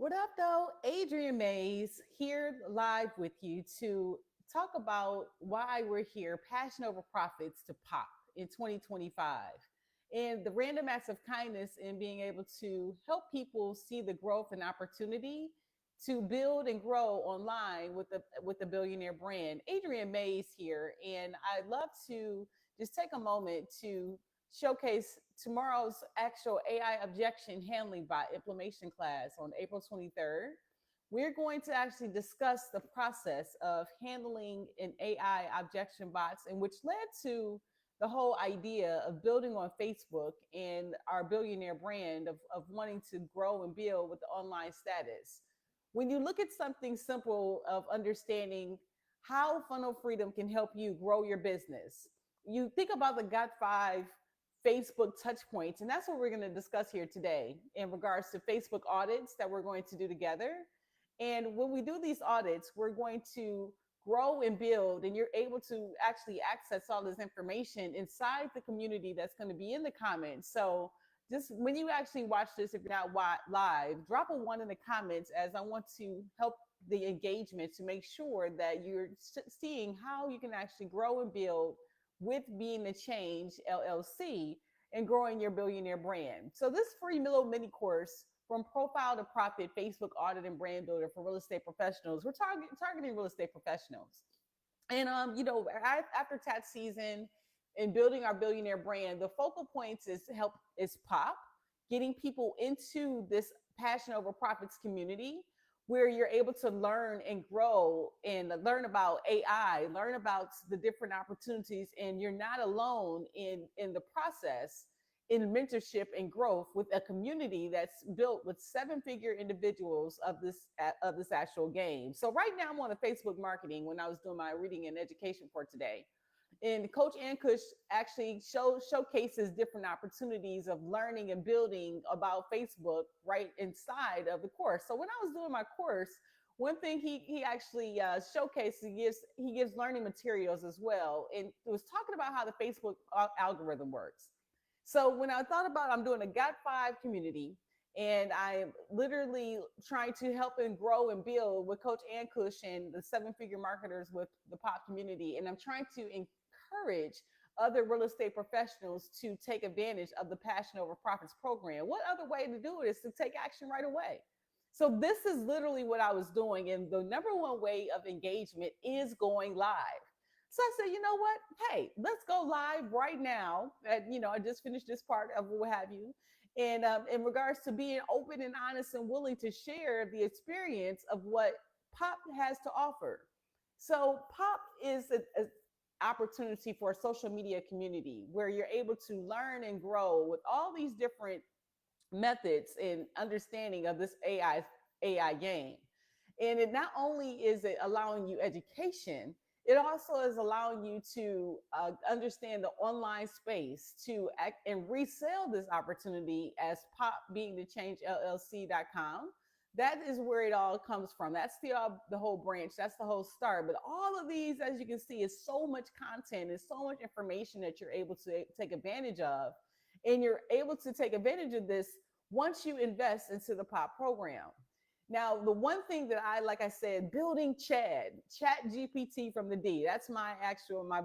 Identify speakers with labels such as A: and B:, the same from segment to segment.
A: What up, though? Adriane Mays here live with you to talk about why we're here, Passion Over Profits to Pop in 2025. And the random acts of kindness in being able to help people see the growth and opportunity to build and grow online with the Billionaire brand. Adriane Mays here, and I'd love to just take a moment to showcase tomorrow's actual AI objection handling bot implementation class on April 23rd. We're going to actually discuss the process of handling an AI objection bots, and which led to the whole idea of building on Facebook and our Billionaire brand of wanting to grow and build with the online status. When you look at something simple of understanding how funnel freedom can help you grow your business, you think about the Got 5 Facebook Touchpoints, and that's what we're going to discuss here today in regards to Facebook audits that we're going to do together. And when we do these audits, we're going to grow and build, and you're able to actually access all this information inside the community that's going to be in the comments. So just when you actually watch this, if you're not live, drop a 1 in the comments, as I want to help the engagement to make sure that you're seeing how you can actually grow and build with Being the Change LLC and growing your Billionaire brand. So this free little mini course, from profile to profit, Facebook audit and brand builder for real estate professionals. We're targeting real estate professionals. And after tax season and building our Billionaire brand, the focal points is pop, getting people into this Passion Over Profits community, where you're able to learn and grow and learn about AI, learn about the different opportunities, and you're not alone in the process, in mentorship and growth with a community that's built with 7-figure individuals of this actual game. So right now I'm on the Facebook marketing when I was doing my reading and education for today. And Coach Ankush actually showcases different opportunities of learning and building about Facebook right inside of the course. So when I was doing my course, one thing he actually showcased, he gives learning materials as well, and it was talking about how the Facebook algorithm works. So when I thought about, I'm doing a Got 5 community, and I'm literally trying to help and grow and build with Coach Ankush and the 7-figure marketers with the pop community. And I'm trying to encourage other real estate professionals to take advantage of the Passion Over Profits program. What other way to do it is to take action right away. So this is literally what I was doing. And the number one way of engagement is going live. So I said, you know what? Hey, let's go live right now. I just finished this part of what have you. And in regards to being open and honest and willing to share the experience of what POP has to offer. So POP is an opportunity for a social media community where you're able to learn and grow with all these different methods and understanding of this AI game. And it not only is it allowing you education, it also is allowing you to understand the online space to act and resell this opportunity as POP Being the Change LLC.com. That is where it all comes from. That's the whole branch. That's the whole start. But all of these, as you can see, is so much content and so much information that you're able to take advantage of. And you're able to take advantage of this once you invest into the POP program. Now, the one thing that like I said, building Chat GPT from the D, that's my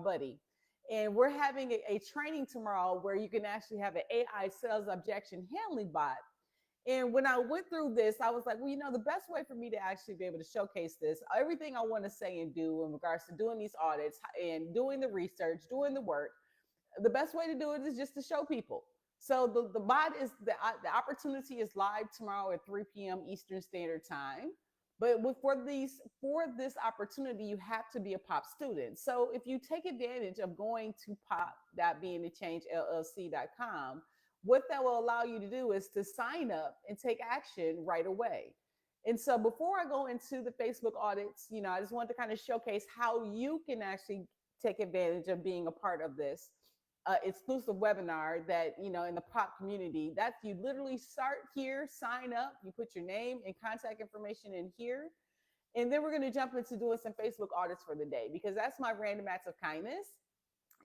A: buddy. And we're having a training tomorrow where you can actually have an AI sales objection handling bot. And when I went through this, I was like, well, the best way for me to actually be able to showcase this, everything I want to say and do in regards to doing these audits and doing the research, doing the work, the best way to do it is just to show people. So the bot is the opportunity is live tomorrow at 3 p.m. Eastern Standard Time. But for this opportunity, you have to be a POP student. So if you take advantage of going to pop.beingthechangellc.com, what that will allow you to do is to sign up and take action right away. And so before I go into the Facebook audits, I just want to kind of showcase how you can actually take advantage of being a part of this exclusive webinar that, in the POP community. That you literally start here, sign up, you put your name and contact information in here. And then we're going to jump into doing some Facebook audits for the day, because that's my random acts of kindness,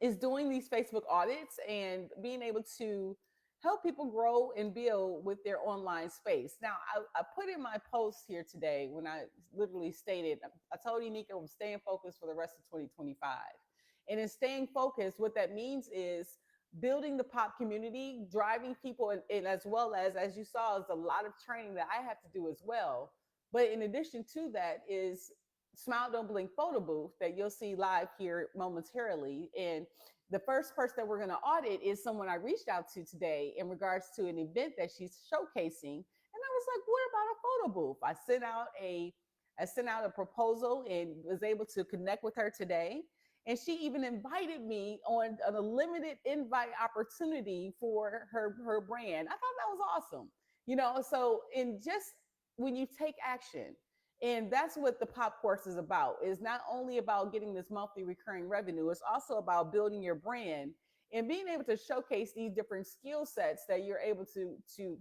A: is doing these Facebook audits and being able to help people grow and build with their online space. Now, I put in my post here today when I literally stated, I told Nika I'm staying focused for the rest of 2025. And in staying focused, what that means is building the pop community, driving people, and as well as you saw, is a lot of training that I have to do as well. But in addition to that is Smile Don't Blink photo booth that you'll see live here momentarily. And the first person that we're going to audit is someone I reached out to today in regards to an event that she's showcasing. And I was like, what about a photo booth? I sent out a proposal and was able to connect with her today. And she even invited me on a limited invite opportunity for her brand. I thought that was awesome. So in just when you take action, and that's what the pop course is about, is not only about getting this monthly recurring revenue, it's also about building your brand and being able to showcase these different skill sets that you're able to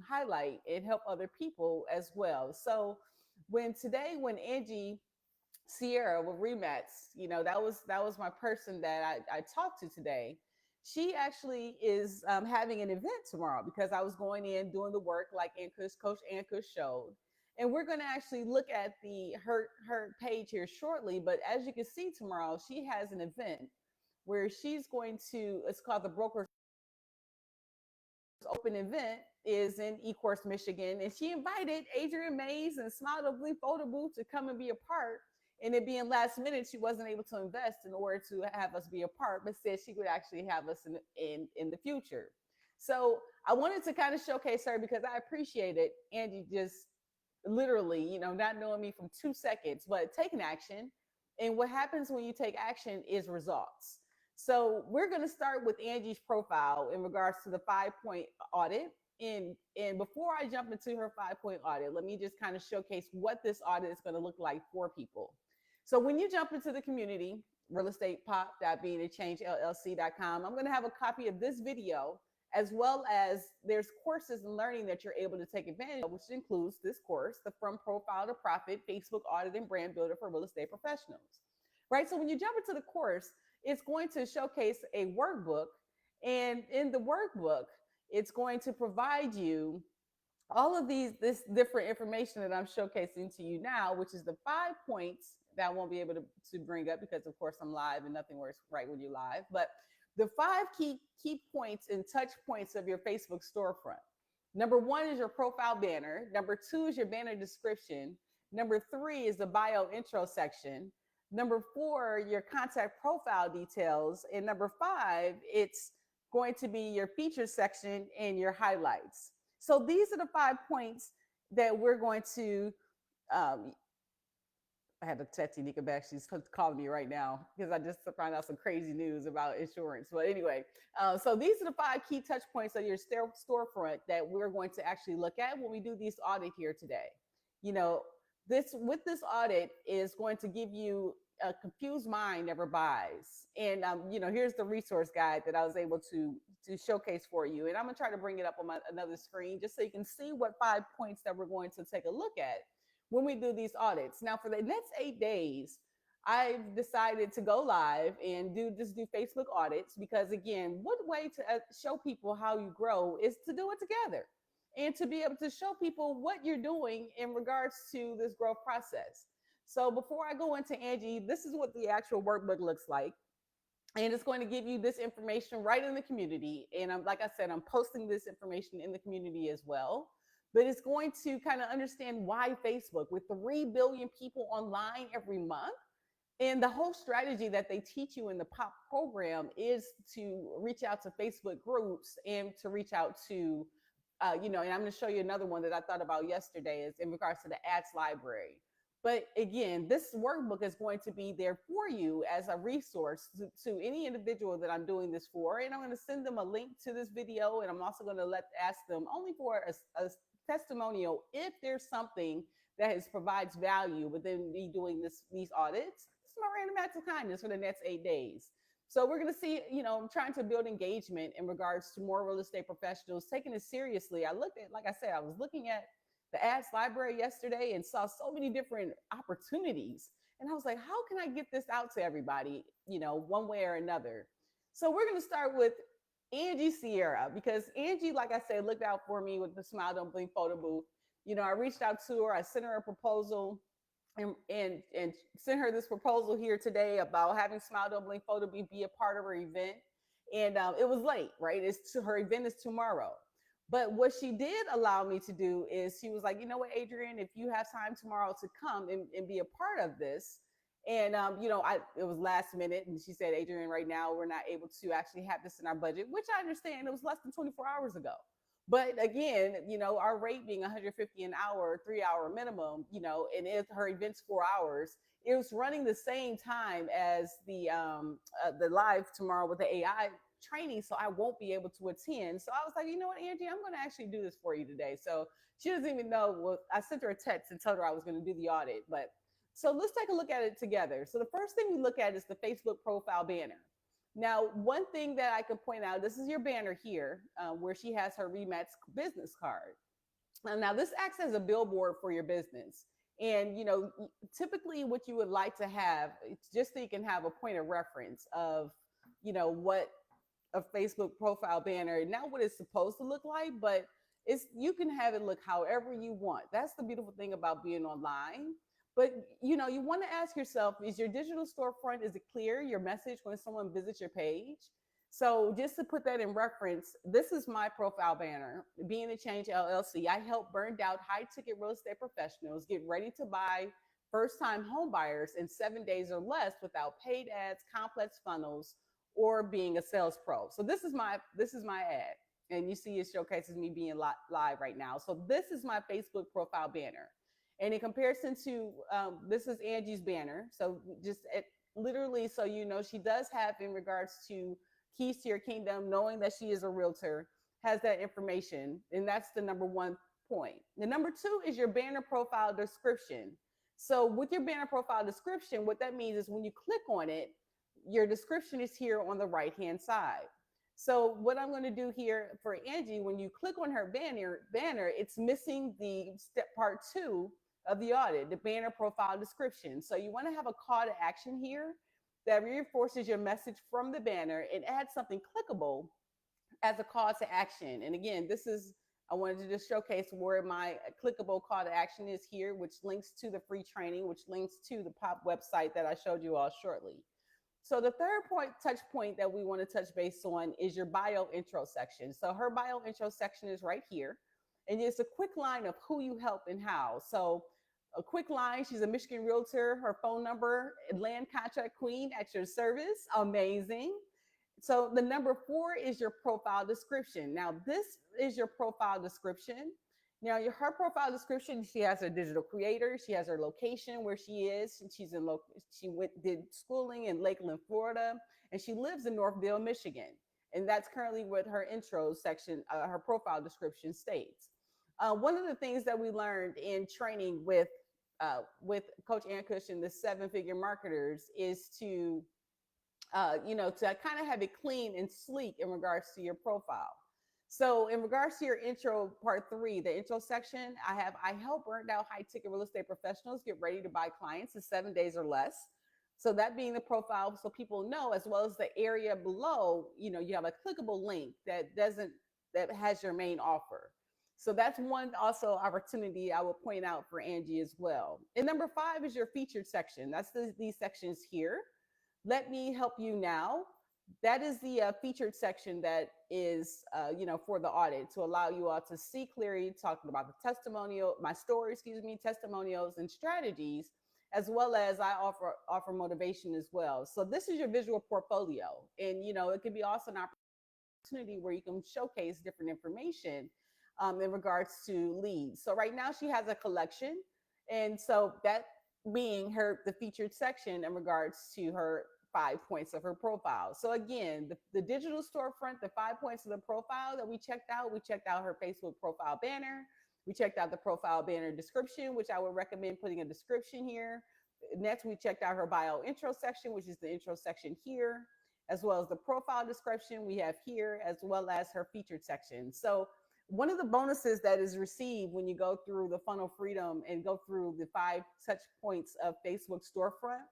A: highlight and help other people as well. So when Angie Serra with Remats, that was my person that I talked to today. She actually is having an event tomorrow because I was going in doing the work like Coach Ankush showed. And we're going to actually look at her page here shortly. But as you can see tomorrow, she has an event where she's going to, it's called the Brokers Open Event, is in Ecorse, Michigan. And she invited Adriane Mays and Smile Don't Blink photo booth to come and be a part. And it being last minute, she wasn't able to invest in order to have us be a part, but said she would actually have us in the future. So I wanted to kind of showcase her because I appreciated Angie just literally, not knowing me from 2 seconds, but taking action. And what happens when you take action is results. So we're going to start with Angie's profile in regards to the 5-point audit. And before I jump into her 5-point audit, let me just kind of showcase what this audit is going to look like for people. So when you jump into the community, realestatepop.beingachange.llc.com, I'm going to have a copy of this video, as well as there's courses and learning that you're able to take advantage of, which includes this course, the From Profile to Profit Facebook Audit and Brand Builder for Real Estate Professionals, right? So when you jump into the course, it's going to showcase a workbook. And in the workbook, it's going to provide you all of this different information that I'm showcasing to you now, which is the 5 points that I won't be able to bring up because, of course, I'm live and nothing works right when you're live. But the 5 key points and touch points of your Facebook storefront. Number 1 is your profile banner. Number 2 is your banner description. Number 3 is the bio intro section. Number 4, your contact profile details. And number 5, it's going to be your features section and your highlights. So these are the 5 points that we're going to, I had to text Nika back. She's calling me right now because I just found out some crazy news about insurance. But anyway, so these are the 5 key touch points of your storefront that we're going to actually look at when we do this audit here today. This audit is going to give you a confused mind never buys. And here's the resource guide that I was able to showcase for you. And I'm gonna try to bring it up on another screen just so you can see what 5 points that we're going to take a look at when we do these audits. Now, for the next 8 days, I've decided to go live and do Facebook audits because, again, what way to show people how you grow is to do it together and to be able to show people what you're doing in regards to this growth process. So before I go into Angie, this is what the actual workbook looks like. And it's going to give you this information right in the community. And like I said, I'm posting this information in the community as well. But it's going to kind of understand why Facebook, with 3 billion people online every month, and the whole strategy that they teach you in the POP program is to reach out to Facebook groups and to reach out to, and I'm going to show you another one that I thought about yesterday is in regards to the ads library. But again, this workbook is going to be there for you as a resource to any individual that I'm doing this for. And I'm going to send them a link to this video. And I'm also going to ask them only for a testimonial if there's something that provides value within me doing these audits. This is my random acts of kindness for the next 8 days. So we're going to see, I'm trying to build engagement in regards to more real estate professionals taking it seriously. I was looking at the ads library yesterday and saw so many different opportunities. And I was like, how can I get this out to everybody, one way or another? So we're going to start with Angie Serra, because Angie, like I said, looked out for me with the Smile Don't Blink photo booth. I reached out to her, I sent her a proposal, and sent her this proposal here today about having Smile Don't Blink photo booth be a part of her event. And it was late, right? Her event is tomorrow. But what she did allow me to do is she was like, you know what, Adriane, if you have time tomorrow to come and be a part of this. And it was last minute, and she said, Adriane, right now we're not able to actually have this in our budget, which I understand. It was less than 24 hours ago. But again, our rate being 150 an hour, 3-hour minimum, and if her event's 4 hours, it was running the same time as the live tomorrow with the AI training, so I won't be able to attend. So I was like, you know what, Angie, I'm going to actually do this for you today. So she doesn't even know. Well, I sent her a text and told her I was going to do the audit. But so let's take a look at it together. So the first thing we look at is the Facebook profile banner. Now, one thing that I could point out, this is your banner here, where she has her Remax business card. Now, this acts as a billboard for your business. And, typically what you would like to have, it's just so you can have a point of reference of, what a Facebook profile banner, not what it's supposed to look like, but you can have it look however you want. That's the beautiful thing about being online. But you want to ask yourself, is your digital storefront, is it clear, your message, when someone visits your page? So just to put that in reference, this is my profile banner. Being a Change LLC, I help burned out high ticket real estate professionals get ready to buy first time home buyers in 7 days or less without paid ads, complex funnels, or being a sales pro. So this is my ad. And you see it showcases me being live right now. So this is my Facebook profile banner. And in comparison to, this is Angie's banner. So just literally, so she does have, in regards to keys to your kingdom, knowing that she is a realtor, has that information. And that's the number one point. The number two is your banner profile description. So with your banner profile description, what that means is when you click on it, your description is here on the right-hand side. So what I'm going to do here for Angie, when you click on her banner, it's missing the step part 2 of the audit, the banner profile description. So you want to have a call to action here that reinforces your message from the banner and adds something clickable as a call to action. And again, I wanted to just showcase where my clickable call to action is here, which links to the free training, which links to the POP website that I showed you all shortly. So the third touch point that we want to touch base on is your bio intro section. So her bio intro section is right here. And it's a quick line of who you help and how. So a quick line, she's a Michigan realtor, her phone number, land contract queen at your service. Amazing. So the number 4 is your profile description. Now this is your profile description. Now her profile description, she has her digital creator, she has her location where she is. She did schooling in Lakeland, Florida, and she lives in Northville, Michigan. And that's currently what her intro section, her profile description states. One of the things that we learned in training with Coach Ankush and the 7-figure marketers is to kind of have it clean and sleek in regards to your profile. So in regards to your intro part 3, the intro section, I help burned out high ticket real estate professionals get ready to buy clients in 7 days or less. So that being the profile, so people know, as well as the area below, you have a clickable link that has your main offer. So that's one also opportunity I will point out for Angie as well. And number 5 is your featured section. That's these sections here. Let me help you now. That is the featured section that is, for the audit, to allow you all to see clearly, talking about the testimonials and strategies, as well as I offer motivation as well. So this is your visual portfolio. And, it could be also an opportunity where you can showcase different information in regards to leads. So right now she has a collection. And so that being the featured section in regards to her 5 points of her profile. So again, the digital storefront, the 5 points of the profile that we checked out her Facebook profile banner. We checked out the profile banner description, which I would recommend putting a description here. Next, we checked out her bio intro section, which is the intro section here, as well as the profile description we have here, as well as her featured section. So one of the bonuses that is received when you go through the Funnel Freedom and go through the 5 touch points of Facebook storefront,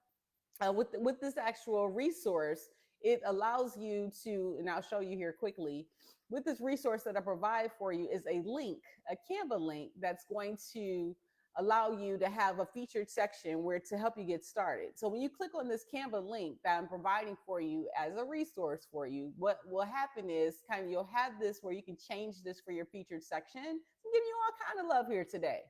A: with this actual resource, it allows you to, and I'll show you here quickly, with this resource that I provide for you is a link, a Canva link that's going to allow you to have a featured section where to help you get started. So when you click on this Canva link that I'm providing for you as a resource for you, what will happen is kind of you'll have this where you can change this for your featured section. I'm giving you all kind of love here today.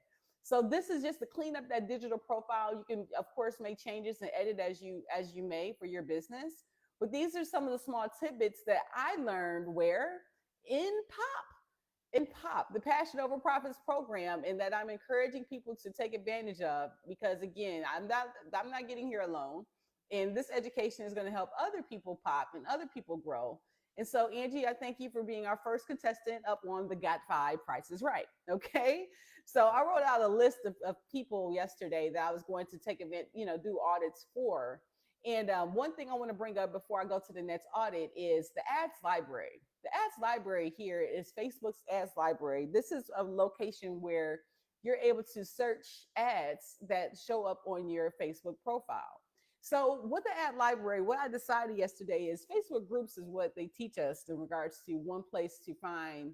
A: So this is just to clean up that digital profile. You can, of course, make changes and edit as you may for your business. But these are some of the small tidbits that I learned where in POP, the Passion Over Profits program, and that I'm encouraging people to take advantage of, because again, I'm not getting here alone. And this education is going to help other people pop and other people grow. And so, Angie, I thank you for being our first contestant up on the Got 5 Price is Right. Okay. So I wrote out a list of people yesterday that I was going to take event, do audits for. And one thing I want to bring up before I go to the next audit is the ads library. The ads library here is Facebook's ads library. This is a location where you're able to search ads that show up on your Facebook profile. So with the ad library, what I decided yesterday is Facebook groups is what they teach us in regards to one place to find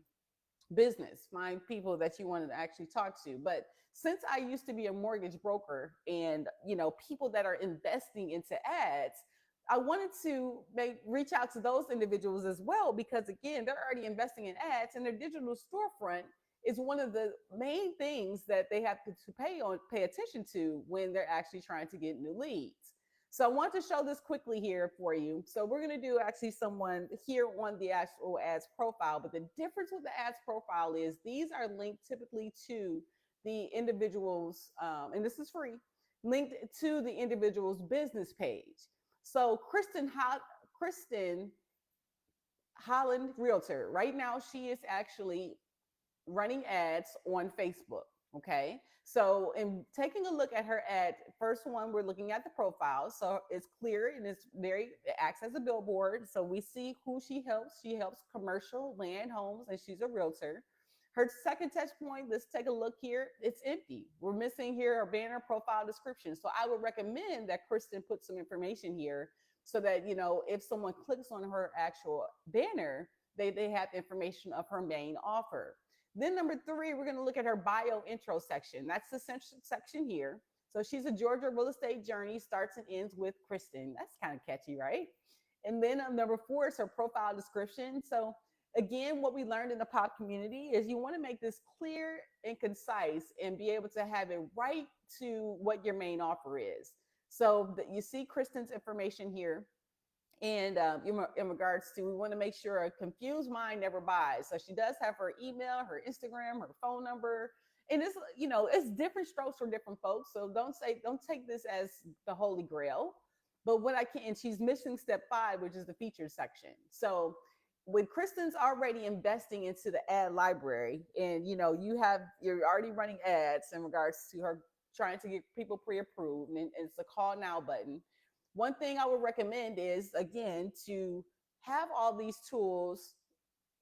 A: business, find people that you want to actually talk to. But since I used to be a mortgage broker and, people that are investing into ads, I wanted to reach out to those individuals as well, because again, they're already investing in ads, and their digital storefront is one of the main things that they have to pay attention to when they're actually trying to get new leads. So I want to show this quickly here for you. So we're going to do actually someone here on the actual ads profile, but the difference with the ads profile is these are linked typically to the individual's, and this is free, linked to the individual's business page. So Kristen Holland Realtor, right now she is actually running ads on Facebook. Okay. So in taking a look at her ad, first one, we're looking at the profile. So it's clear and it acts as a billboard. So we see who she helps. She helps commercial land, homes, and she's a realtor. Her second touch point, let's take a look here. It's empty. We're missing here a banner, profile, description. So I would recommend that Kristen put some information here so that, if someone clicks on her actual banner, they have information of her main offer. Then number 3, we're going to look at her bio intro section. That's the section here. So she's a Georgia real estate journey, starts and ends with Kristen. That's kind of catchy, right? And then number 4 is her profile description. So again, what we learned in the POP community is you want to make this clear and concise and be able to have it right to what your main offer is. So you see Kristen's information here. And in regards to, we want to make sure a confused mind never buys. So she does have her email, her Instagram, her phone number, and it's, it's different strokes for different folks. So don't take this as the holy grail. But what I can, she's missing step 5, which is the featured section. So when Kristen's already investing into the ad library, and you're already running ads in regards to her trying to get people pre-approved, and it's a call now button. One thing I would recommend is, again, to have all these tools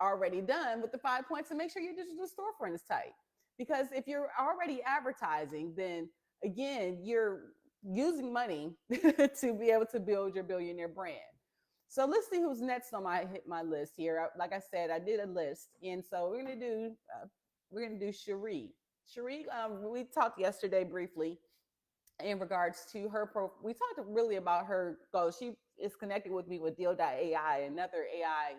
A: already done with the 5 points and make sure your digital storefront is tight. Because if you're already advertising, then again, you're using money to be able to build your billionaire brand. So let's see who's next on my list here. Like I said, I did a list, and so we're gonna do Cherie. Cherie, we talked yesterday briefly in regards to her we talked really about her goals. She is connected with me with Deal.ai, another AI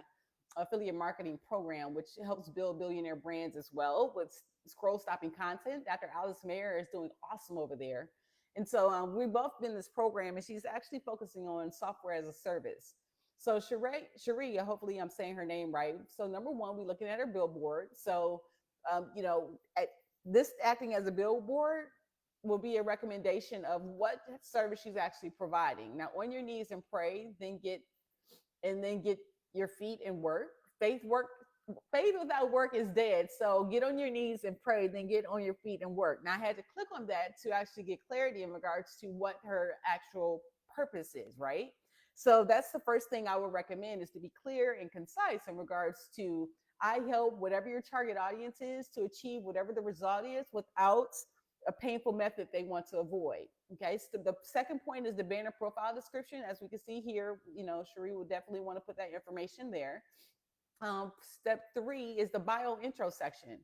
A: affiliate marketing program, which helps build billionaire brands as well with scroll stopping content. Dr. Alice Mayer is doing awesome over there. And so we've both been in this program, and she's actually focusing on software as a service. So Cherie, hopefully I'm saying her name right. So number 1, we're looking at her billboard. So, this acting as a billboard will be a recommendation of what service she's actually providing. Now, on your knees and pray, then get your feet and work. Faith without work is dead. So get on your knees and pray, then get on your feet and work. Now, I had to click on that to actually get clarity in regards to what her actual purpose is, right? So that's the first thing I would recommend, is to be clear and concise in regards to, I help whatever your target audience is to achieve whatever the result is without a painful method they want to avoid. Okay, so the second point is the banner profile description. As we can see here, Cherie will definitely want to put that information there. Step 3 is the bio intro section.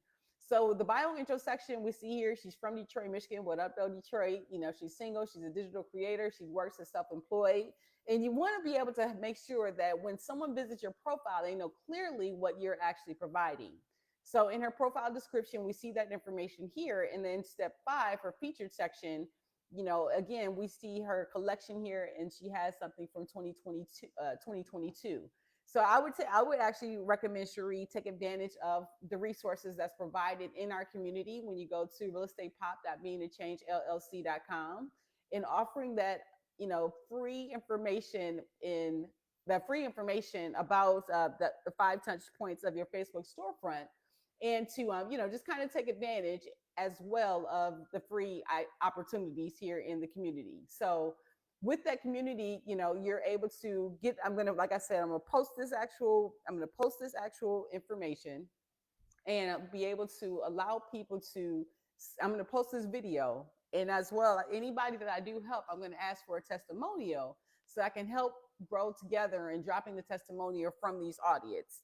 A: So the bio intro section we see here, she's from Detroit, Michigan. What up though, Detroit? She's single, she's a digital creator, she works as self-employed. And you want to be able to make sure that when someone visits your profile, they know clearly what you're actually providing. So in her profile description, we see that information here. And then step 5, her featured section, again, we see her collection here, and she has something from 2022. So I would actually recommend Cherie take advantage of the resources that's provided in our community when you go to realestatepop.meaningchange.llc.com, and offering that, free information about the 5 touch points of your Facebook storefront, and to just kind of take advantage as well of the free opportunities here in the community. So with that community, you're able to get, I'm going to post this actual information, and be able to allow people to, I'm going to post this video, and as well, anybody that I do help, I'm going to ask for a testimonial so I can help grow together and dropping the testimonial from these audits,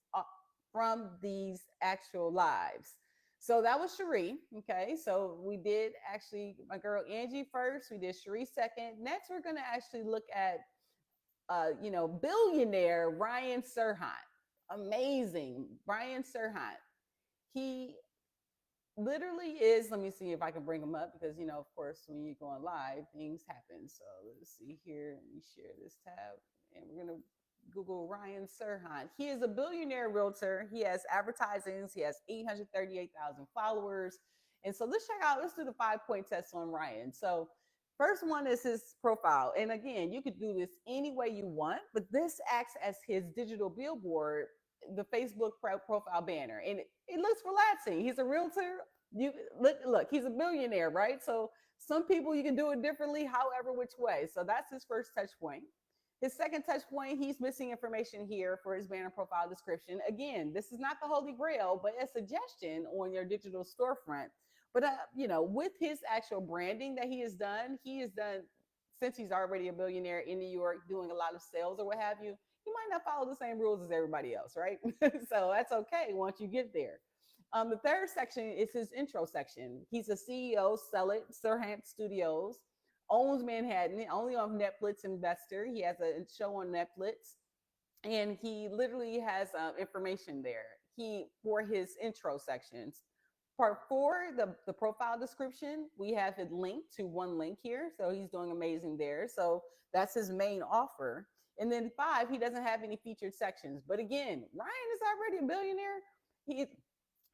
A: from these actual lives. So that was Cherie. Okay, so we did actually my girl Angie first. We did Cherie second. Next, we're going to actually look at, billionaire Ryan Serhant. Amazing, Ryan Serhant. He literally is. Let me see if I can bring him up, because of course, when you're going live, things happen. So let's see here. Let me share this tab, and we're going to Google Ryan Serhant. He is a billionaire realtor. He has advertisings. He has 838,000 followers. And so let's do the 5-point test on Ryan. So first one is his profile. And again, you could do this any way you want, but this acts as his digital billboard, the Facebook profile banner. And it looks relaxing. He's a realtor. You look, he's a billionaire, right? So some people, you can do it differently, however, which way. So that's his first touch point. His second touch point, he's missing information here for his banner profile description. Again, this is not the holy grail, but a suggestion on your digital storefront. But, with his actual branding that he has done, since he's already a billionaire in New York, doing a lot of sales or what have you, he might not follow the same rules as everybody else, right? So that's okay once you get there. The third section is his intro section. He's a CEO, Serhant Studios, owns Manhattan, only on Netflix investor. He has a show on Netflix, and he literally has information there for his intro sections. Part 4, the profile description, we have it linked to one link here. So he's doing amazing there. So that's his main offer. And then 5, he doesn't have any featured sections. But again, Ryan is already a billionaire.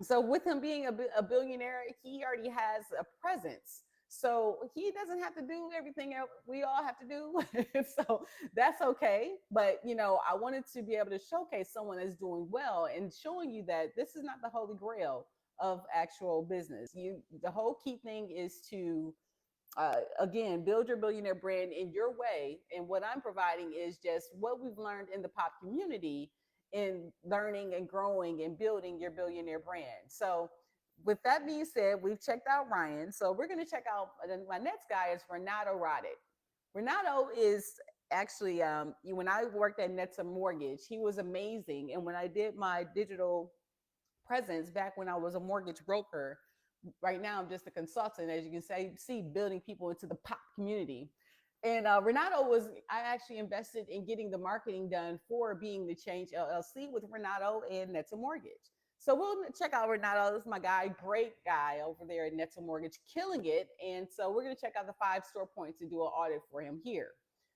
A: So with him being a billionaire, he already has a presence. So he doesn't have to do everything we all have to do. So that's okay. But, I wanted to be able to showcase someone that's doing well and showing you that this is not the holy grail of actual business. The whole key thing is to, again, build your billionaire brand in your way. And what I'm providing is just what we've learned in the pop community in learning and growing and building your billionaire brand. So with that being said, we've checked out Ryan. So we're going to check out, my next guy is Renato Rodic. Renato is actually, when I worked at NEXA Mortgage, he was amazing. And when I did my digital presence back when I was a mortgage broker, right now I'm just a consultant, as you can see, building people into the pop community. And Renato I actually invested in getting the marketing done for Being the Change LLC with Renato and NEXA Mortgage. So we'll check out Renato. This is my guy, great guy over there at NEXA Mortgage, killing it. And so we're going to check out the 5 store points to do an audit for him here.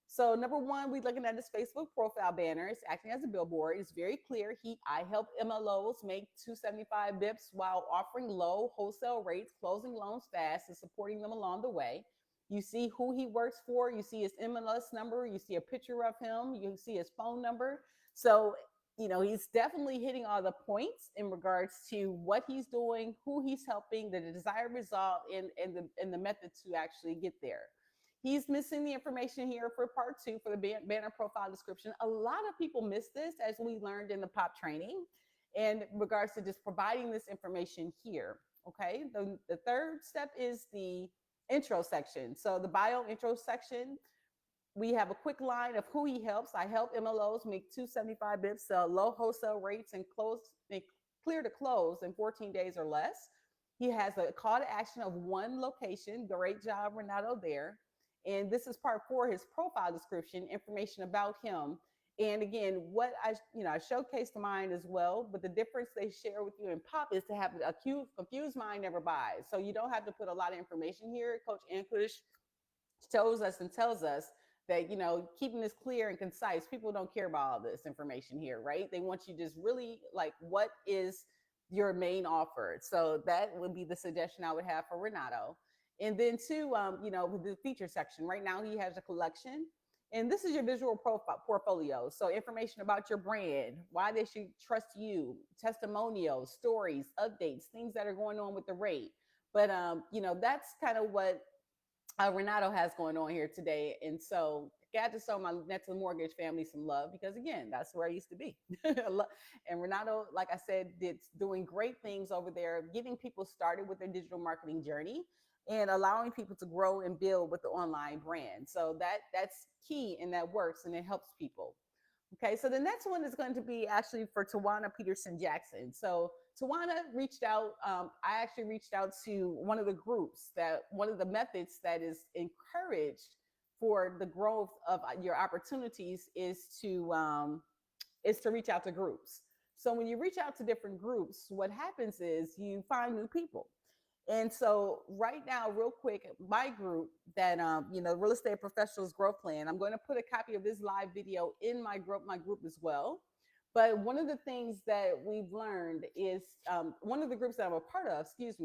A: So number 1, we're looking at his Facebook profile banner. It's acting as a billboard. It's very clear. I help MLOs make 275 bips while offering low wholesale rates, closing loans fast, and supporting them along the way. You see who he works for. You see his MLS number. You see a picture of him. You see his phone number. So, he's definitely hitting all the points in regards to what he's doing, who he's helping, the desired result, and the method to actually get there. He's missing the information here for part 2 for the banner profile description. A lot of people miss this, as we learned in the POP training, in regards to just providing this information here. Okay. The third step is the intro section. So the bio intro section, we have a quick line of who he helps. I help MLOs make 275 bips, sell low wholesale rates, and clear to close in 14 days or less. He has a call to action of one location. Great job, Renato, there. And this is part 4, his profile description, information about him. And again, what I showcased mine as well, but the difference they share with you in POP is to have a confused mind never buys. So you don't have to put a lot of information here. Coach Ankush shows us and tells us that, keeping this clear and concise, people don't care about all this information here, right? They want you just really like, what is your main offer? So that would be the suggestion I would have for Renato. And then too, with the feature section, right now he has a collection. And this is your visual profile portfolio. So information about your brand, why they should trust you, testimonials, stories, updates, things that are going on with the rate. But, that's kind of what Renato has going on here today. And so got to show my Nets and Mortgage family some love because, again, that's where I used to be. And Renato, like I said, doing great things over there, getting people started with their digital marketing journey and allowing people to grow and build with the online brand. So that's key and that works and it helps people. Okay, so the next one is going to be actually for Towanna Peterson-Jackson. So Towanna reached out. I actually reached out to one of the groups one of the methods that is encouraged for the growth of your opportunities is to reach out to groups. So when you reach out to different groups, what happens is you find new people. And so right now, real quick, my group that, Real Estate Professionals Growth Plan, I'm going to put a copy of this live video in my group as well. But one of the things that we've learned is one of the groups that I'm a part of, is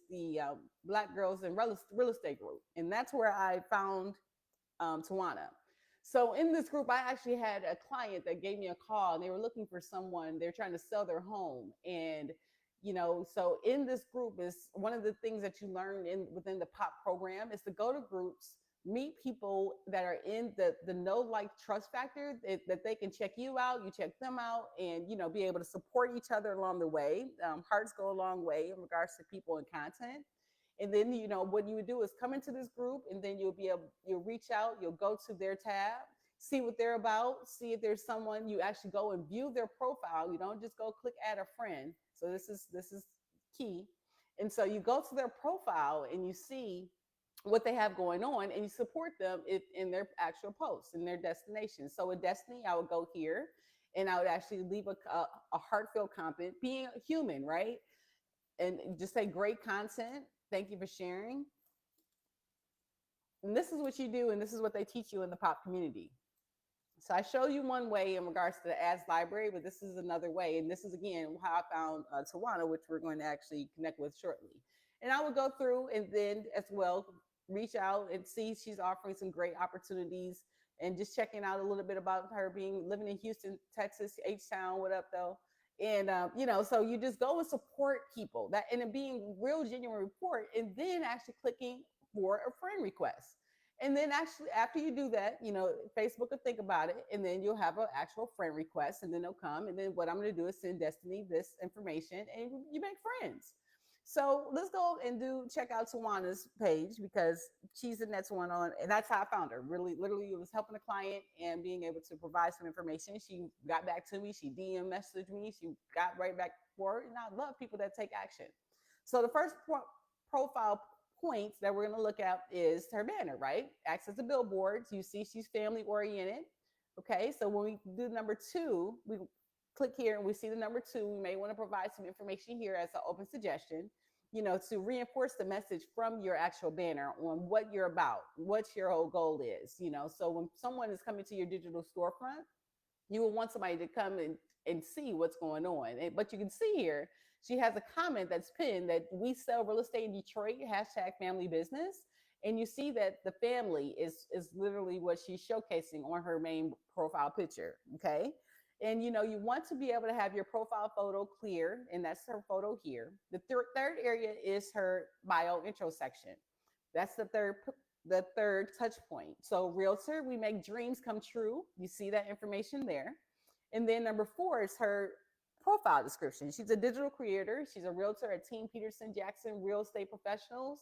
A: the Black Girls in Real Estate group. And that's where I found Towanna. So in this group, I actually had a client that gave me a call and they were looking for someone. They're trying to sell their home. And so in this group is one of the things that you learn within the POP program is to go to groups, meet people that are in the know, like, trust factor that they can check you out, you check them out, and, be able to support each other along the way. Hearts go a long way in regards to people and content. And then, what you would do is come into this group and then you'll reach out, you'll go to their tab, see what they're about, see if there's someone, you actually go and view their profile. You don't just go click add a friend. So this is key. And so you go to their profile and you see what they have going on and you support them in their actual posts, in their destination. So with Destiny, I would go here and I would actually leave a heartfelt comment, being human, right? And just say great content. Thank you for sharing. And this is what you do, and this is what they teach you in the POP community. So I show you one way in regards to the ads library, but this is another way. And this is, again, how I found Towanna, which we're going to actually connect with shortly. And I would go through and then as well, reach out and see she's offering some great opportunities and just checking out a little bit about her living in Houston, Texas, H-Town, what up though? And, so you just go and support people and it being real genuine report and then actually clicking for a friend request. And then actually after you do that, Facebook will think about it and then you'll have an actual friend request and then they'll come. And then what I'm going to do is send Destiny this information and you make friends. So let's go and check out Towanna's page because she's the next one on, and that's how I found her. Really, literally, it was helping a client and being able to provide some information. She got back to me. She DM messaged me. She got right back forward, and I love people that take action. So the first profile points that we're going to look at is her banner, right? Access to billboards. You see she's family oriented. Okay, so when we do number 2, we click here and we see the number 2. We may want to provide some information here as an open suggestion, to reinforce the message from your actual banner on what you're about, what your whole goal is, So when someone is coming to your digital storefront, you will want somebody to come and see what's going on. But you can see here, she has a comment that's pinned that we sell real estate in Detroit, #family business. And you see that the family is literally what she's showcasing on her main profile picture, okay? And, you want to be able to have your profile photo clear, and that's her photo here. The third area is her bio intro section. That's the third touch point. So realtor, we make dreams come true. You see that information there. And then number 4 is her profile description. She's a digital creator. She's a realtor at Team Peterson-Jackson Real Estate Professionals.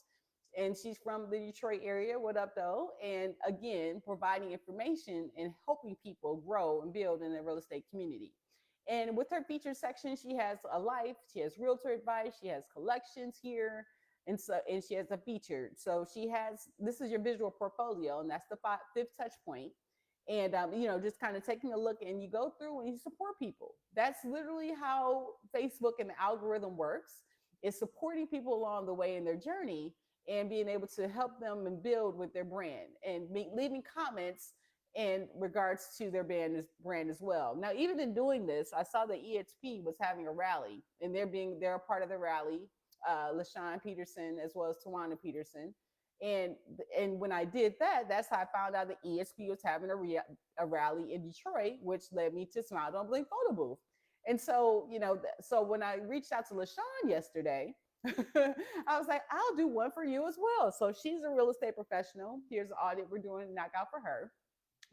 A: and she's from the Detroit area. What up, though? And again, providing information and helping people grow and build in the real estate community. And with her feature section, she has a life, she has realtor advice, she has collections here, and she has a featured. So she has, this is your visual portfolio, and that's the fifth touch point. And just kind of taking a look, and you go through and you support people. That's literally how Facebook and the algorithm works. Is supporting people along the way in their journey and being able to help them and build with their brand and leaving comments in regards to their brand as well. Now, even in doing this, I saw that EXP was having a rally, and they're a part of the rally. Lashawn Peterson as well as Towanna Peterson. And when I did that, that's how I found out that EXP was having a rally in Detroit, which led me to Smile Don't Blink photo booth. And so, so when I reached out to Lashawn yesterday, I was like, I'll do one for you as well. So she's a real estate professional. Here's the audit we're doing to knock out for her.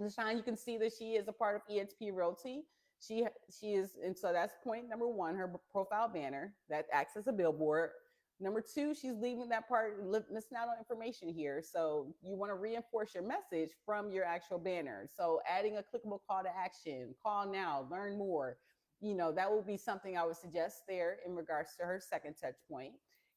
A: Lashawn, you can see that she is a part of EXP Realty. She is, and so that's point number one, her profile banner that acts as a billboard. Number two, she's leaving that part, missing out on information here. So you want to reinforce your message from your actual banner. So adding a clickable call to action, call now, learn more. That would be something I would suggest there in regards to her second touch point.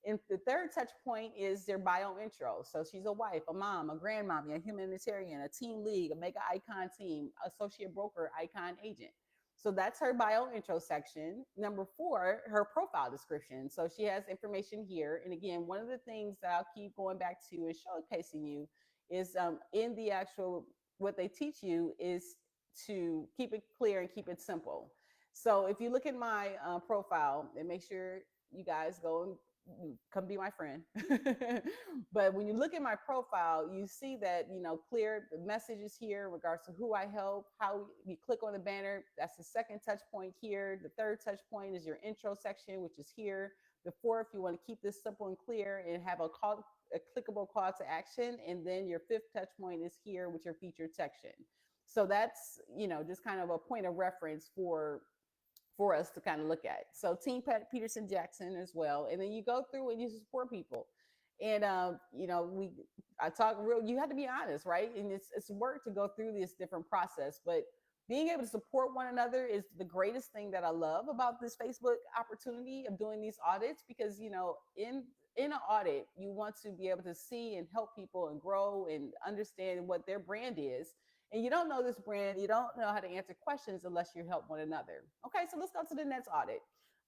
A: And the third touch point is their bio intro. So she's a wife, a mom, a grandmommy, a humanitarian, a team lead, a mega icon team, associate broker, icon agent. So that's her bio intro section. Number four, her profile description. So she has information here. And again, one of the things that I'll keep going back to and showcasing you is in the actual, what they teach you is to keep it clear and keep it simple. So if you look at my profile, and make sure you guys go and come be my friend. But when you look at my profile, you see that, clear messages here in regards to who I help, how you click on the banner. That's the second touch point here. The third touch point is your intro section, which is here. The fourth, you want to keep this simple and clear and have a clickable call to action. And then your fifth touch point is here with your featured section. So that's, just kind of a point of reference for us to kind of look at. So Team Peterson-Jackson as well. And then you go through and you support people. And, I talk real, you have to be honest, right? And it's work to go through this different process, but being able to support one another is the greatest thing that I love about this Facebook opportunity of doing these audits, because, in an audit, you want to be able to see and help people and grow and understand what their brand is. And you don't know this brand, you don't know how to answer questions unless you help one another. Okay, so let's go to the next audit.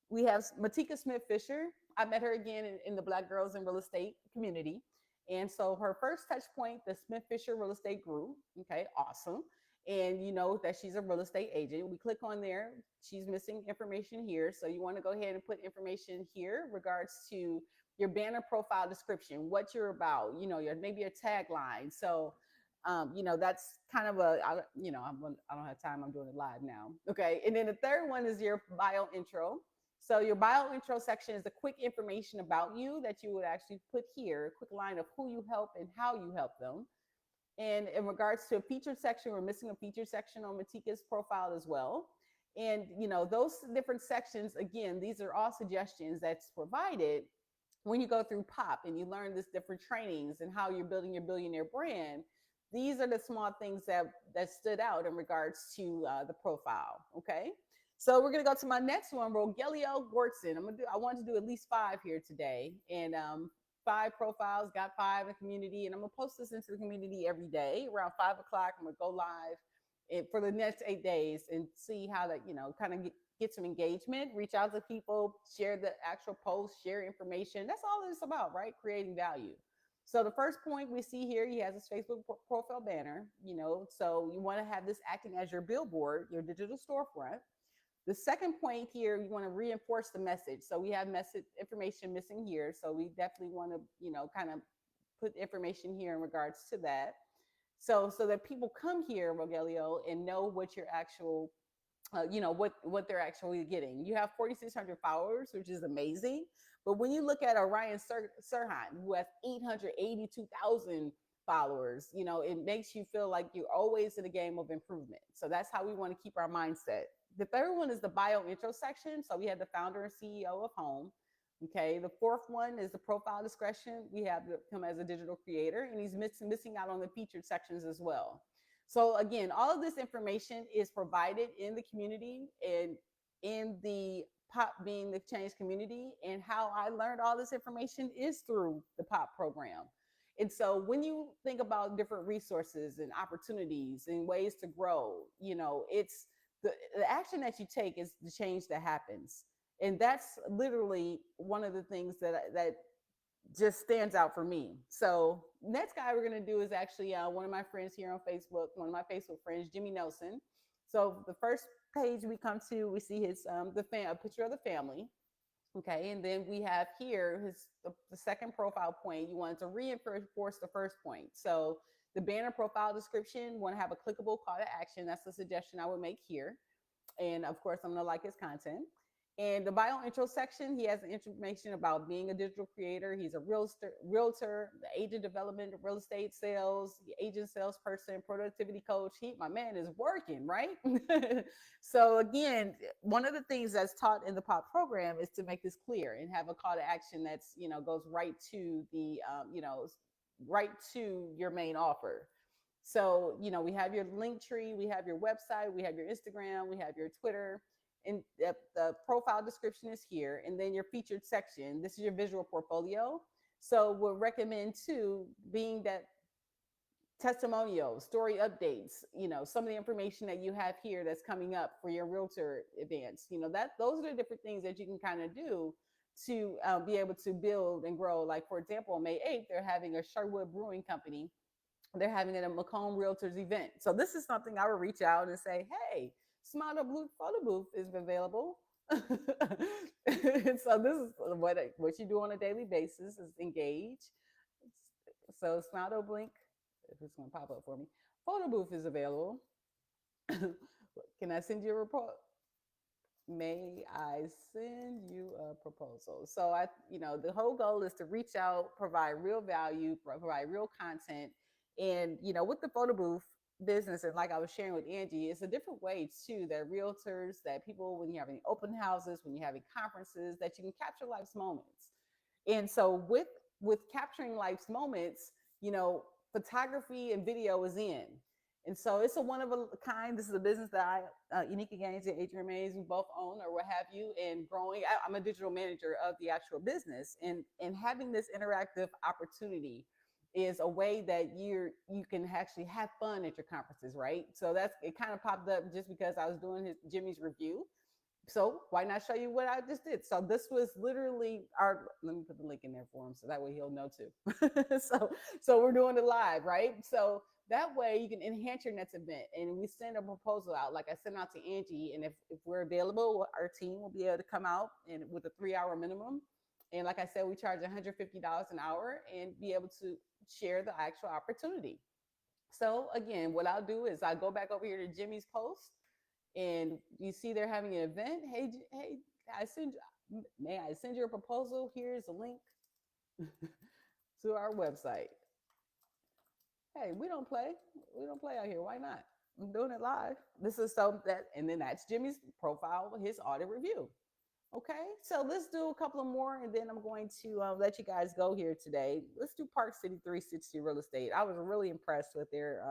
A: We have Matika Smith-Fisher. I met her again in the Black Girls in Real Estate community. And so her first touch point, the Smith-Fisher Real Estate Group. Okay, awesome. And you know that she's a real estate agent. We click on there. She's missing information here. So you want to go ahead and put information here regards to your banner profile description, what you're about, maybe your tagline. So that's kind of I don't have time. I'm doing it live now. Okay. And then the third one is your bio intro. So your bio intro section is the quick information about you that you would actually put here, a quick line of who you help and how you help them. And in regards to a featured section, we're missing a featured section on Matika's profile as well. And, those different sections, again, these are all suggestions that's provided when you go through POP and you learn this different trainings and how you're building your billionaire brand. These are the small things that stood out in regards to the profile. Okay. So we're going to go to my next one, Rogelio Goertzen. I want to do at least 5 here today. And 5 profiles, got 5 in the community. And I'm going to post this into the community every day around 5 o'clock. I'm going to go live for the next 8 days and see how that, kind of get some engagement, reach out to people, share the actual post, share information. That's all it's about, right? Creating value. So the first point we see here, he has his Facebook profile banner, so you want to have this acting as your billboard, your digital storefront. The second point here, you want to reinforce the message. So we have message information missing here. So we definitely want to, kind of put information here in regards to that. So that people come here, Rogelio, and know what your actual, what they're actually getting. You have 4,600 followers, which is amazing. But when you look at Orion Serhant, who has 882,000 followers, it makes you feel like you're always in a game of improvement. So that's how we want to keep our mindset. The third one is the bio intro section. So we have the founder and CEO of Home, Okay, the fourth one is the profile discretion. We have him as a digital creator, and he's missing out on the featured sections as well. So again, all of this information is provided in the community and in the POP being the change community. And how I learned all this information is through the POP program. And so when you think about different resources and opportunities and ways to grow, it's the action that you take is the change that happens. And that's literally one of the things that just stands out for me. So next guy we're going to do is actually one of my friends here on Facebook, one of my Facebook friends, Jimmy Nelson. So the first page we come to, we see his a picture of the family. Okay, and then we have here the second profile point. You wanted to reinforce the first point. So the banner profile description, want to have a clickable call to action. That's the suggestion I would make here. And of course, I'm going to like his content. And the bio intro section, he has information about being a digital creator. He's a realtor, the agent development, real estate sales, the agent salesperson, productivity coach. My man is working, right? So again, one of the things that's taught in the POP program is to make this clear and have a call to action that's, goes right to the, right to your main offer. So, we have your link tree, we have your website, we have your Instagram, we have your Twitter. And the profile description is here. And then your featured section, this is your visual portfolio. So we'll recommend too, being that testimonials, story updates, some of the information that you have here that's coming up for your realtor events, those are the different things that you can kind of do to be able to build and grow. Like, for example, on May 8th, they're having a Sherwood Brewing Company. They're having it at Macomb Realtors event. So this is something I would reach out and say, hey, Smart Blue Photo Booth is available. So this is what you do on a daily basis is engage. So Smart Blink, if it's going to pop up for me, Photo Booth is available. Can I send you a report? May I send you a proposal? So the whole goal is to reach out, provide real value, provide real content. And, with the photo booth business, and like I was sharing with Angie, it's a different way too, that realtors, that people, when you're having open houses, when you're having conferences, that you can capture life's moments. And so with capturing life's moments, photography and video is in. And so it's a one of a kind. This is a business that Unica Gaines and Adriane Mays, we both own or what have you, and growing. I'm a digital manager of the actual business, and having this interactive opportunity is a way that you can actually have fun at your conferences, right? So it kind of popped up just because I was doing Jimmy's review. So why not show you what I just did? So this was literally let me put the link in there for him so that way he'll know too. so we're doing it live, right? So that way you can enhance your next event, and we send a proposal out. Like I sent out to Angie, and if we're available, our team will be able to come out and with a 3-hour minimum. And like I said, we charge $150 an hour and be able to share the actual opportunity. So again, what I'll do is I'll go back over here to Jimmy's post, and you see they're having an event. Hey, may I send you a proposal? Here's a link to our website. Hey, we don't play out here. Why not? I'm doing it live. This is and then that's Jimmy's profile, his audit review. Okay, so let's do a couple of more, and then I'm going to let you guys go here today. Let's do Park City 360 Real Estate. I was really impressed with their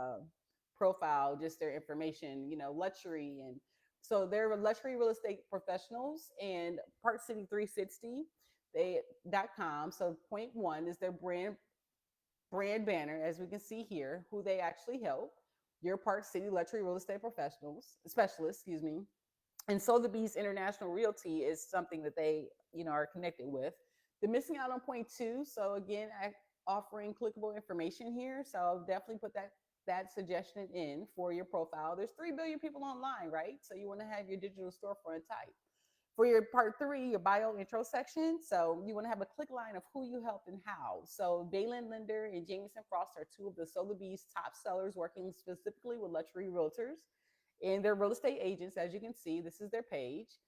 A: profile, just their information, luxury. And so they're luxury real estate professionals, and Park City 360.com. So point one is their brand banner, as we can see here, who they actually help. Your Park City luxury real estate specialists, and Sotheby's International Realty is something that they, are connected with. They're missing out on point two. So again, offering clickable information here. So I'll definitely put that suggestion in for your profile. There's 3 billion people online, right? So you want to have your digital storefront type. For your part 3, your bio intro section, so you want to have a click line of who you helped and how. So Bayland Linder and Jameson Frost are 2 of the Sotheby's top sellers working specifically with luxury realtors. And they're real estate agents, as you can see. This is their page.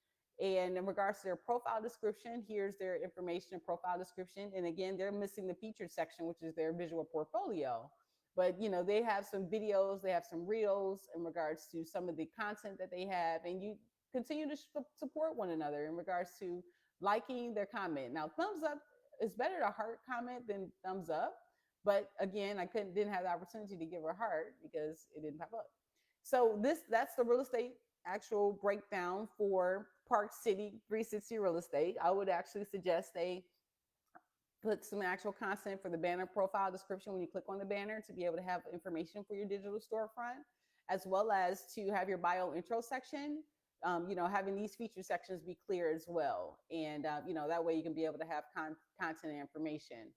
A: And in regards to their profile description, here's their information and profile description. And again, they're missing the featured section, which is their visual portfolio. But, they have some videos, they have some reels in regards to some of the content that they have. And you continue to support one another in regards to liking their comment. Now, thumbs up is better to heart comment than thumbs up. But again, I didn't have the opportunity to give her a heart because it didn't pop up. So that's the real estate actual breakdown for Park City 360 real estate. I would actually suggest they put some actual content for the banner profile description when you click on the banner to be able to have information for your digital storefront, as well as to have your bio intro section. Having these feature sections be clear as well. And, that way you can be able to have content and information.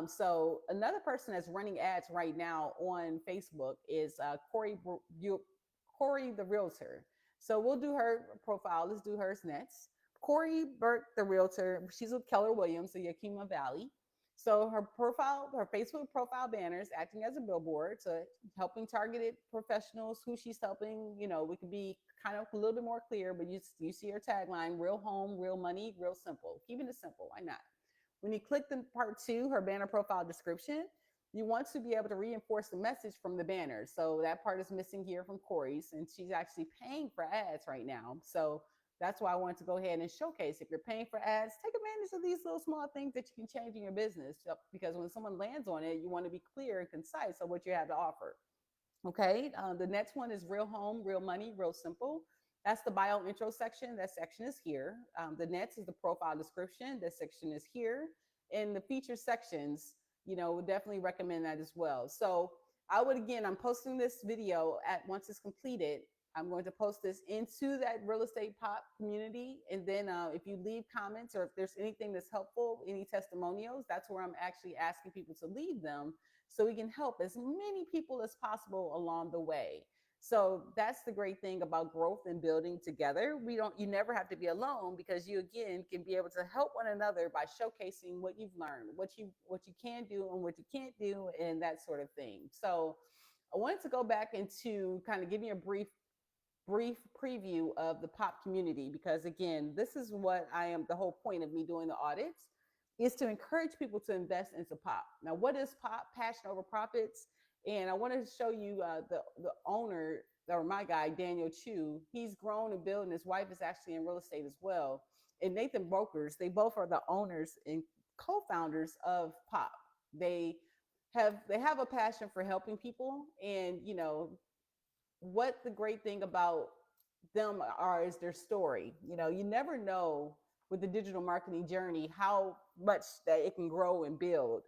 A: So another person that's running ads right now on Facebook is Corie the Realtor. So we'll do her profile. Let's do hers next. Corie Burck, the Realtor. She's with Keller Williams, the Yakima Valley. So her Facebook profile banner is acting as a billboard, so helping targeted professionals who she's helping. We could be kind of a little bit more clear, but you see her tagline: real home, real money, real simple. Keeping it simple, why not? When you click the part 2, her banner profile description, you want to be able to reinforce the message from the banner. So that part is missing here from Corie's, and she's actually paying for ads right now. So that's why I wanted to go ahead and showcase, if you're paying for ads, take advantage of these little small things that you can change in your business, because when someone lands on it, you want to be clear and concise on what you have to offer. Okay, the next one is real home, real money, real simple. That's the bio intro section. That section is here. The next is the profile description. That section is here. And the feature sections, would definitely recommend that as well. So I'm posting this video once it's completed. I'm going to post this into that real estate pop community. And then if you leave comments, or if there's anything that's helpful, any testimonials, that's where I'm actually asking people to leave them, so we can help as many people as possible along the way. So that's the great thing about growth and building together. You never have to be alone, because you, again, can be able to help one another by showcasing what you've learned, what you can do and what you can't do, and that sort of thing. So I wanted to go back into kind of giving you a brief preview of the POP community, because again, this is what the whole point of me doing the audits is to encourage people to invest into POP. Now, what is POP? Passion over profits. And I wanted to show you the owner, or my guy, Daniel Chou. He's grown and built, and his wife is actually in real estate as well. And Nathan Bokkers, they both are the owners and co-founders of POP. They have a passion for helping people, and what the great thing about them is their story. You never know with the digital marketing journey how much that it can grow and build.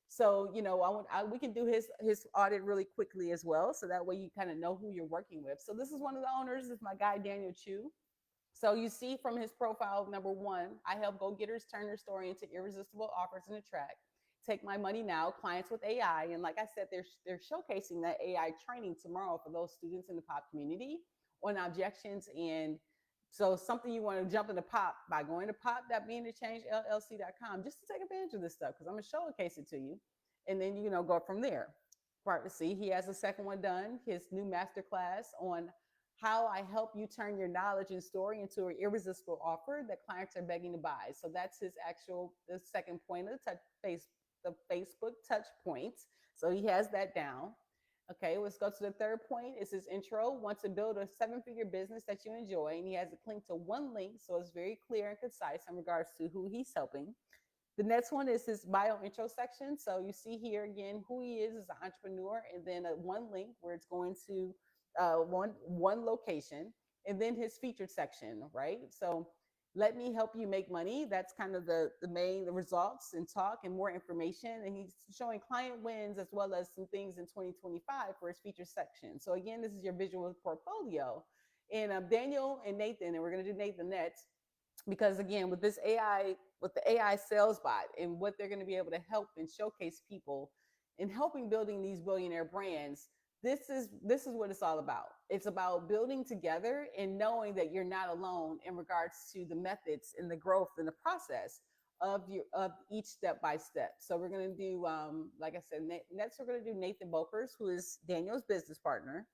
A: So we can do his audit really quickly as well, so that way you kind of know who you're working with. So this is one of the owners. This is my guy, Daniel Chou. So you see from his profile, number 1, I help go-getters turn their story into irresistible offers and attract. Take my money now, clients with AI. And like I said, they're showcasing that AI training tomorrow for those students in the POP community on objections. And so something you want to jump into POP by going to pop.beingthechange.llc.com just to take advantage of this stuff, because I'm going to showcase it to you. And then, go from there. Part to see, he has a second one done, his new masterclass on how I help you turn your knowledge and story into an irresistible offer that clients are begging to buy. So that's the second point of the Facebook Touchpoints. So he has that down. Okay, let's go to the third point. It's his intro. Want to build a 7-figure business that you enjoy. And he has a link to one link, so it's very clear and concise in regards to who he's helping. The next one is his bio intro section. So you see here again who he is as an entrepreneur, and then one link where it's going to one location, and then his featured section, right? So let me help you make money. That's kind of the results and talk and more information. And he's showing client wins as well as some things in 2025 for his feature section. So again, this is your visual portfolio. And Daniel and Nathan, and we're going to do Nathan next, because again, with this AI, with the AI sales bot and what they're going to be able to help and showcase people in helping building these billionaire brands, this is what it's all about. It's about building together and knowing that you're not alone in regards to the methods and the growth and the process of each step by step. So we're going to do, like I said, next we're going to do Nathan Bokkers, who is Daniel's business partner.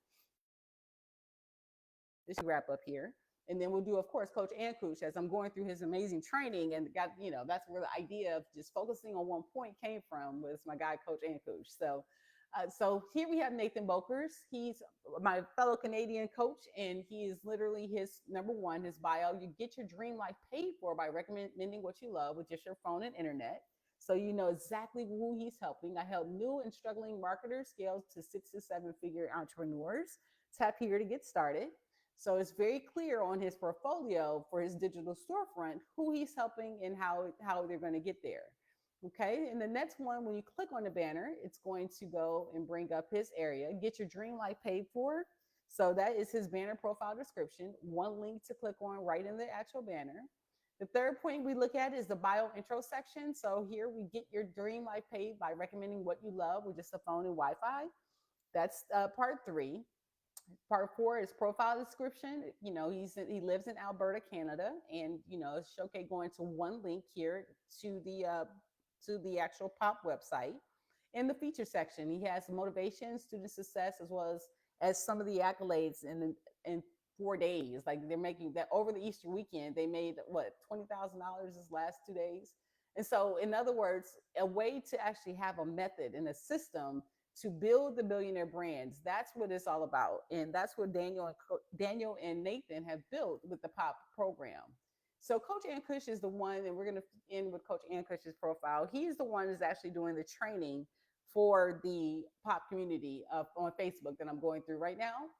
A: This should wrap up here. And then we'll do, of course, Coach Ankush, as I'm going through his amazing training, and that's where the idea of just focusing on one point came from, was my guy, Coach Ankush. So So here we have Nathan Bokkers. He's my fellow Canadian coach, and he is literally his number one, his bio. You get your dream life paid for by recommending what you love with just your phone and internet. So you know exactly who he's helping. I help new and struggling marketers scale to 6 to 7 figure entrepreneurs. Tap here to get started. So it's very clear on his portfolio for his digital storefront who he's helping and how they're going to get there. Okay, and the next one, when you click on the banner, it's going to go and bring up his area, get your dream life paid for. So that is his banner profile description, one link to click on right in the actual banner. The third point we look at is the bio intro section. So here we get your dream life paid by recommending what you love with just a phone and Wi-Fi. That's part 3. Part 4 is profile description. You know, he lives in Alberta, Canada, and you know, it's okay going to one link here to the actual POP website. In the feature section, he has motivation, student success, as well as some of the accolades in 4 days. Like they're making that over the Easter weekend, they made what $20,000 this last 2 days. And so, in other words, a way to actually have a method and a system to build the billionaire brands. That's what it's all about. And that's what Daniel and Nathan have built with the POP program. So Coach Ankush is the one, and we're going to end with Coach Ankush's profile. He's the one who's actually doing the training for the POP community on Facebook that I'm going through right now.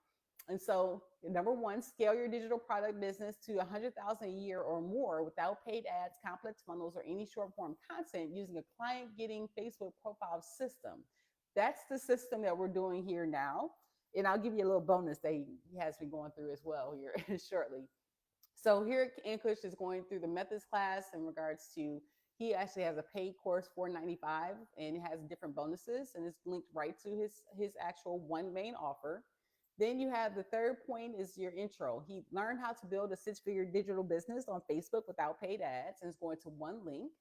A: And so, number 1, scale your digital product business to 100,000 a year or more without paid ads, complex funnels, or any short form content using a client getting Facebook profile system. That's the system that we're doing here now. And I'll give you a little bonus that he has been going through as well here shortly. So here Ankush is going through the methods class in regards to, he actually has a paid course $4.95 and it has different bonuses, and it's linked right to his actual one main offer. Then you have the third point is your intro. He learned how to build a 6-figure digital business on Facebook without paid ads, and it's going to one link.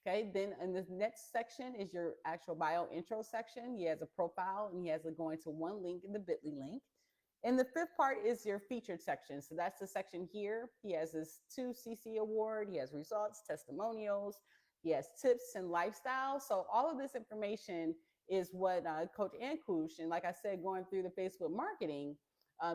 A: Okay, then in the next section is your actual bio intro section. He has a profile and he has it going to one link in the bit.ly link. And the 5th part is your featured section. So that's the section here. He has his 2 CC award. He has results, testimonials. He has tips and lifestyle. So all of this information is what Coach Ankush, and like I said, going through the Facebook marketing,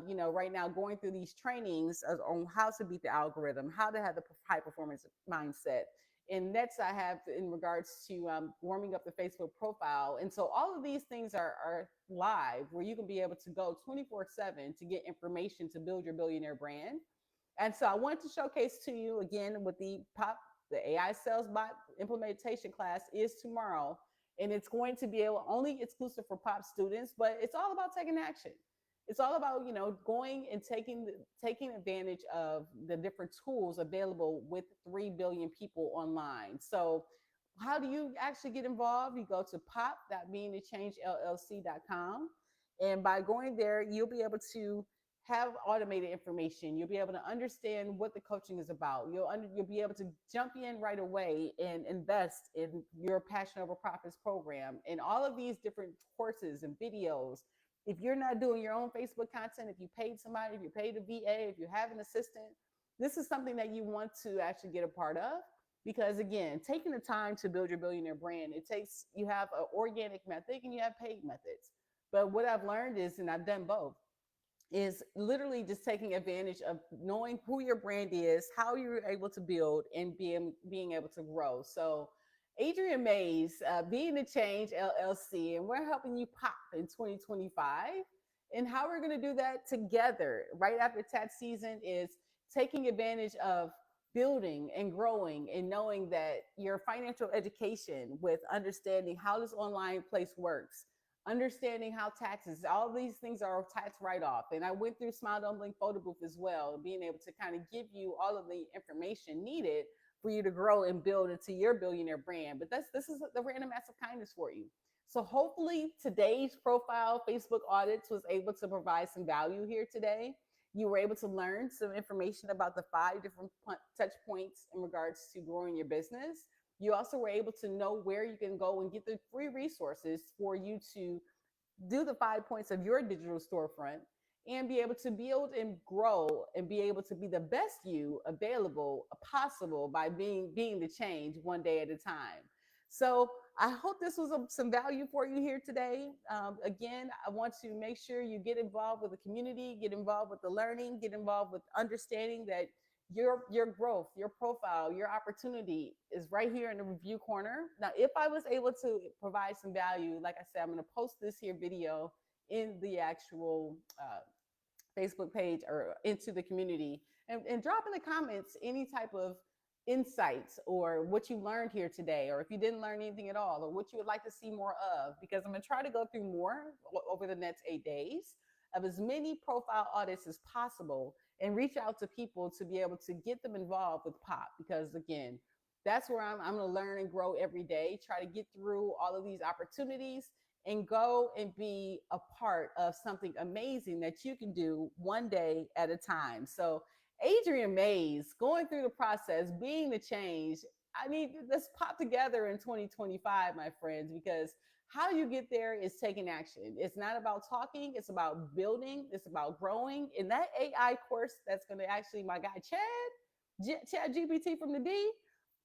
A: you know, right now going through these trainings on how to beat the algorithm, how to have the high performance mindset. And next I have in regards to warming up the Facebook profile. And so all of these things are live where you can be able to go 24/7 to get information to build your billionaire brand. And so I wanted to showcase to you again with the AI sales bot implementation class is tomorrow. And it's going to be only exclusive for POP students, but it's all about taking action. It's all about, you know, going and taking advantage of the different tools available with 3 billion people online. So how do you actually get involved? You go to pop.beingthechangellc.com. And by going there, you'll be able to have automated information. You'll be able to understand what the coaching is about. You'll be able to jump in right away and invest in your Passion Over Profits program and all of these different courses and videos. If you're not doing your own Facebook content, if you paid somebody, if you paid a VA, if you have an assistant, this is something that you want to actually get a part of. Because again, taking the time to build your billionaire brand, you have an organic method and you have paid methods. But what I've learned is, and I've done both, is literally just taking advantage of knowing who your brand is, how you're able to build, and being able to grow. So Adriane Mays, Being the Change LLC, and we're helping you pop in 2025. And how we're going to do that together right after tax season is taking advantage of building and growing and knowing that your financial education with understanding how this online place works, understanding how taxes, all these things are tax write-off. And I went through Smile Don't Blink Photo Booth as well, being able to kind of give you all of the information needed for you to grow and build into your billionaire brand. But this is the random acts of kindness for you. So hopefully today's profile Facebook audits was able to provide some value here today. You were able to learn some information about the 5 different touch points in regards to growing your business. You also were able to know where you can go and get the free resources for you to do the 5 points of your digital storefront and be able to build and grow and be able to be the best you available possible by being the change one day at a time. So I hope this was some value for you here today. Again, I want to make sure you get involved with the community, get involved with the learning, get involved with understanding that your growth, your profile, your opportunity is right here in the review corner. Now, if I was able to provide some value, like I said, I'm going to post this here video in the actual Facebook page or into the community, and drop in the comments any type of insights or what you learned here today, or if you didn't learn anything at all, or what you would like to see more of, because I'm going to try to go through more over the next 8 days of as many profile audits as possible and reach out to people to be able to get them involved with POP, because again, that's where I'm going to learn and grow every day, try to get through all of these opportunities and go and be a part of something amazing that you can do one day at a time. So Adriane Mays, going through the process, being the change. I mean, let's pop together in 2025, my friends, because how you get there is taking action. It's not about talking, it's about building, it's about growing. In that AI course, that's going to actually, my guy, Chad GPT from the D,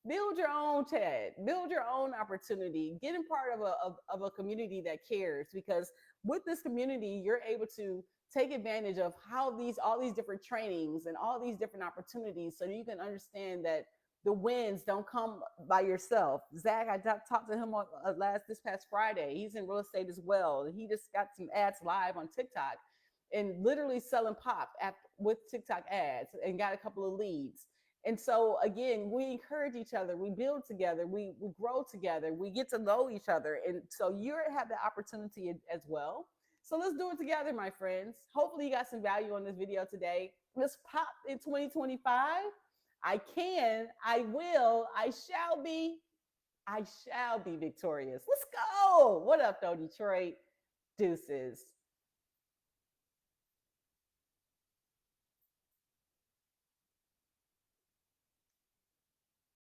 A: build your own TED, build your own opportunity, get in part of a community that cares, because with this community, you're able to take advantage of how all these different trainings and all these different opportunities, so you can understand that the wins don't come by yourself. Zach, I talked to him on this past Friday. He's in real estate as well. He just got some ads live on TikTok and literally selling pop with TikTok ads and got a couple of leads. And so again, we encourage each other, we build together, we grow together, we get to know each other. And so you have the opportunity as well. So let's do it together, my friends. Hopefully you got some value on this video today. Let's pop in 2025. I can, I will, I shall be victorious. Let's go. What up though, Detroit? Deuces.